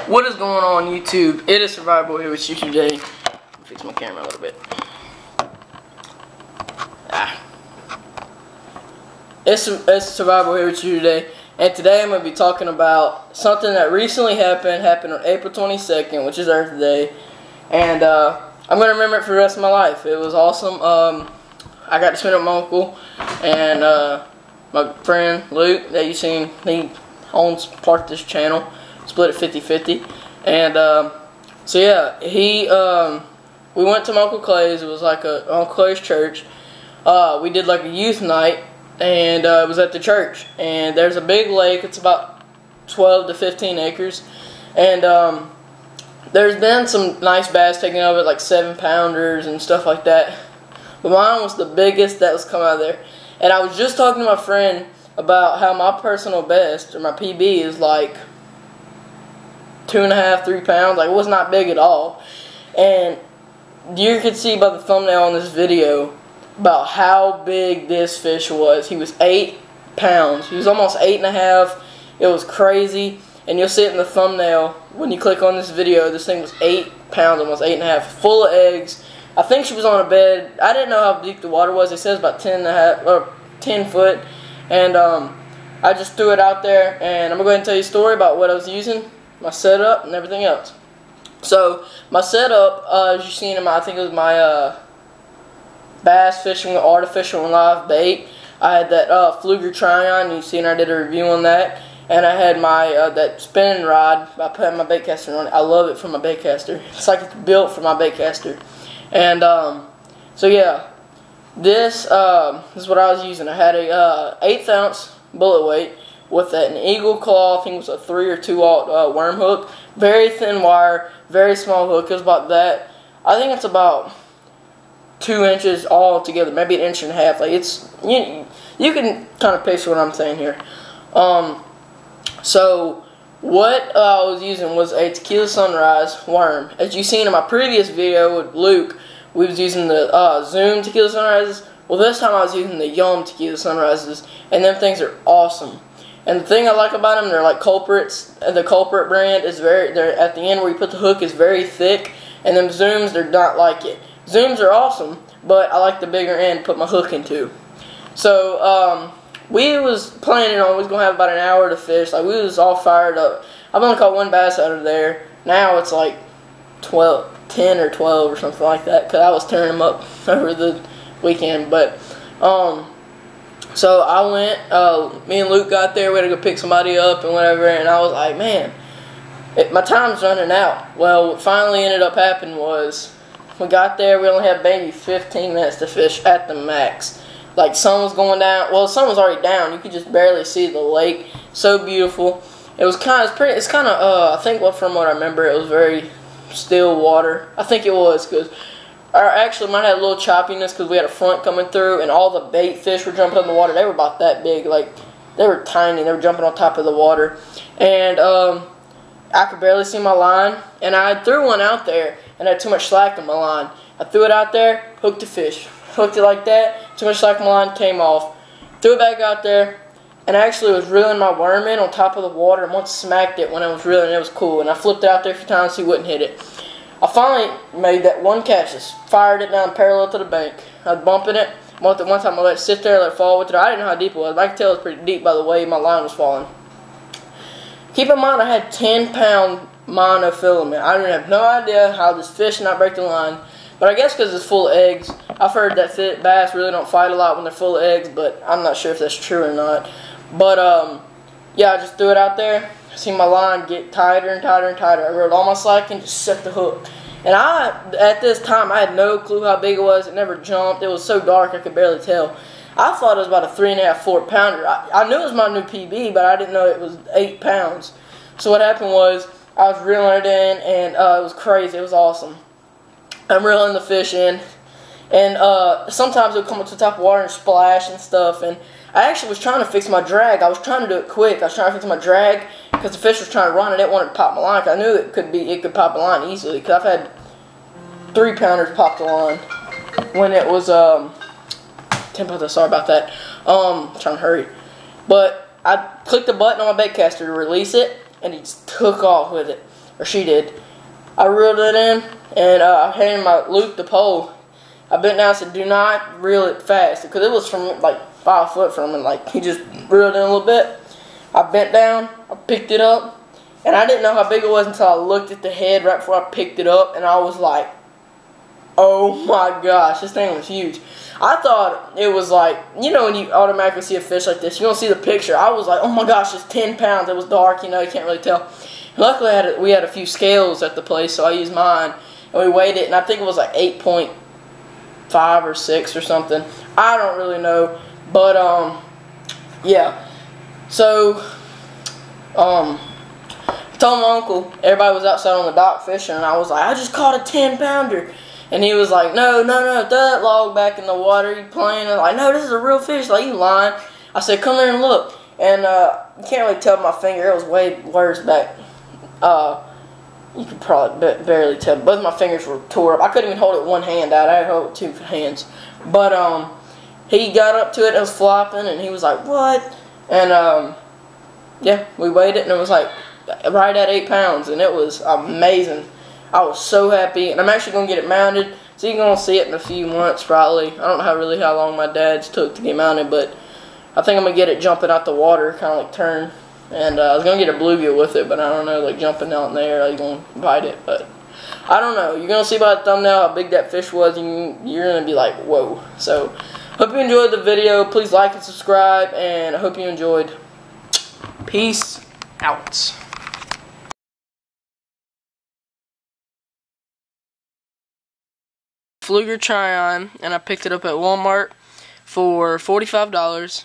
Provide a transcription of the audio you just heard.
What is going on, YouTube? It is Survival here with you today. Let me fix my camera a little bit. It's Survival here with you today, and today I'm going to be talking about something that recently happened on April 22nd, which is Earth Day, and I'm going to remember it for the rest of my life. It was awesome. I got to spend it with my uncle and my friend Luke that you've seen. He owns part of this channel. Split it 50-50, and so yeah, we went to my Uncle Clay's. It was like Uncle Clay's church. We did like a youth night, and it was at the church. And there's a big lake. It's about 12 to 15 acres, and there's been some nice bass taken of it, like 7-pounders and stuff like that. But mine was the biggest that was come out of there. And I was just talking to my friend about how my personal best, or my PB, is like 2.5, 3 pounds. Like, it was not big at all. And you could see by the thumbnail on this video about how big this fish was. He was 8 pounds. He was almost 8.5. It was crazy. And you'll see it in the thumbnail when you click on this video. This thing was 8 pounds, almost 8.5, full of eggs. I think she was on a bed. I didn't know how deep the water was. It says about 10.5 or 10 foot. And I just threw it out there. And I'm going to go ahead and tell you a story about what I was using, my setup, and everything else. So my setup, as you've seen in my, I think it was my bass fishing with artificial and live bait. I had that Fluger Tryon. You've seen I did a review on that, and I had my that spinning rod. I put my bait caster on it. I love it for my bait caster. It's like it's built for my bait caster. And so yeah, this is what I was using. I had a 1/8 ounce bullet weight with an eagle claw. I think it was a 3 or 2/0 worm hook. Very thin wire, very small hook. It was about that. I think it's about 2 inches all together, maybe 1.5 inches. Like, it's you can kind of picture what I'm saying here. So what I was using was a Tequila Sunrise worm. As you've seen in my previous video with Luke, we was using the Zoom Tequila Sunrises. Well, this time I was using the Yum Tequila Sunrises, and them things are awesome. And the thing I like about them, they're like culprits. The culprit brand is they're at the end where you put the hook is very thick, and them Zooms, they're not like it. Zooms are awesome, but I like the bigger end to put my hook into. So we was planning on we was gonna have about an hour to fish. Like, we was all fired up. I've only caught one bass out of there. Now it's like 10 or 12 or something like that, because I was tearing them up over the weekend. But so I went, me and Luke got there. We had to go pick somebody up and whatever, and I was like, man, my time's running out. Well, what finally ended up happening was we got there. We only had maybe 15 minutes to fish at the max. Like, sun was going down. Well, the sun was already down. You could just barely see the lake. So beautiful. It was kind of, I think from what I remember, it was very still water. I think it was, because actually, mine had a little choppiness because we had a front coming through, and all the bait fish were jumping in the water. They were about that big. Like, they were tiny. They were jumping on top of the water. And I could barely see my line. And I threw one out there, and I had too much slack in my line. I threw it out there, hooked the fish. Hooked it like that. Too much slack in my line, came off. Threw it back out there, and I actually was reeling my worm in on top of the water, and once smacked it when I was reeling, it was cool. And I flipped it out there a few times so he wouldn't hit it. I finally made that one catch, just fired it down parallel to the bank. I was bumping it. One time I let it sit there, let it fall with it. I didn't know how deep it was, but I could tell it was pretty deep by the way my line was falling. Keep in mind, I had 10-pound monofilament. I didn't have no idea how this fish not break the line, but I guess because it's full of eggs. I've heard that bass really don't fight a lot when they're full of eggs, but I'm not sure if that's true or not. But yeah, I just threw it out there. See my line get tighter and tighter and tighter. I reeled all my slack and just set the hook. And at this time, I had no clue how big it was. It never jumped. It was so dark I could barely tell. I thought it was about a 3.5, 4-pounder. I knew it was my new PB, but I didn't know it was 8 pounds. So what happened was I was reeling it in, and it was crazy. It was awesome. I'm reeling the fish in, and sometimes it would come up to the top of water and splash and stuff. And I actually was trying to fix my drag. I was trying to do it quick. I was trying to fix my drag because the fish was trying to run. I didn't want it to pop my line, because I knew it could pop a line easily. Because I've had 3-pounders pop the line when it was 10-pounder. Sorry about that. I'm trying to hurry, but I clicked the button on my bait caster to release it, and he just took off with it. or she did. I reeled it in, and I handed Luke the pole. I bent down and said, do not reel it fast, because it was from like 5 foot from him. Like, he just reeled in a little bit. I bent down, I picked it up, and I didn't know how big it was until I looked at the head right before I picked it up, and I was like, oh my gosh, this thing was huge. I thought it was like, you know when you automatically see a fish like this, you don't see the picture. I was like, oh my gosh, it's 10 pounds. It was dark, you know, you can't really tell. Luckily, we had a few scales at the place, so I used mine, and we weighed it, and I think it was like 8.5 or 6 or something. I don't really know, but, yeah. So, I told my uncle, everybody was outside on the dock fishing, and I was like, I just caught a 10-pounder. And he was like, no, throw that log back in the water, you playing? I'm like, no, this is a real fish, like, you lying. I said, come here and look. And, you can't really tell my finger, it was way worse back. You could probably barely tell. Both my fingers were tore up. I couldn't even hold it with one hand out. I had to hold it with 2 hands. But, he got up to it, it was flopping, and he was like, what? And, yeah, we weighed it, and it was like right at 8 pounds, and it was amazing. I was so happy, and I'm actually going to get it mounted, so you're going to see it in a few months probably. I don't know how long my dad's took to get mounted, but I think I'm going to get it jumping out the water, kind of like turn. And I was going to get a bluegill with it, but I don't know, like jumping out in there, like going to bite it, but I don't know. You're going to see by the thumbnail how big that fish was, and you're going to be like, whoa. So, hope you enjoyed the video. Please like and subscribe, and I hope you enjoyed. Peace out. Fluger Tryon, and I picked it up at Walmart for $45.